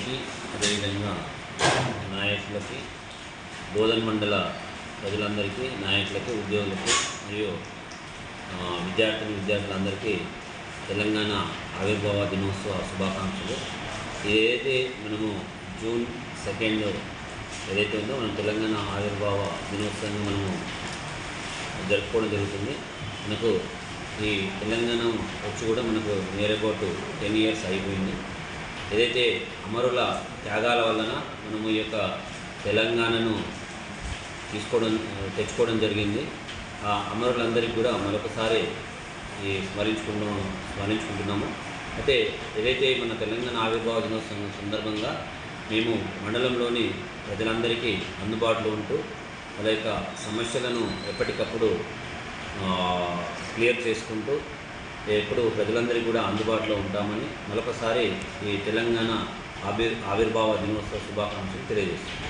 అందరికీ అదేవిధంగా నాయకులకి బోధన్ మండల ప్రజలందరికీ నాయకులకి ఉద్యోగులకి మరియు విద్యార్థులందరికీ తెలంగాణ ఆవిర్భావ దినోత్సవ శుభాకాంక్షలు. ఏదైతే మనము జూన్ 2 ఏదైతే ఉందో మనం తెలంగాణ ఆవిర్భావ దినోత్సవంగా మనము జరుపుకోవడం జరుగుతుంది. మనకు ఈ తెలంగాణ వచ్చి కూడా మనకు నియర్ అబౌట్ 10 years అయిపోయింది. ఏదైతే అమరుల త్యాగాల వలన మనము ఈ యొక్క తెలంగాణను తెచ్చుకోవడం జరిగింది. ఆ అమరులందరికీ కూడా మరొకసారి స్మరించుకుంటున్నాము. అయితే ఏదైతే మన తెలంగాణ ఆవిర్భావ దినోత్సవం సందర్భంగా మేము మండలంలోని ప్రజలందరికీ అందుబాటులో ఉంటూ వాళ్ళ యొక్క సమస్యలను ఎప్పటికప్పుడు క్లియర్ చేసుకుంటూ ఎప్పుడు ప్రజలందరికీ కూడా అందుబాటులో ఉంటామని మరొకసారి ఈ తెలంగాణ ఆవిర్భావ దినోత్సవ శుభాకాంక్షలు తెలియజేస్తున్నాం.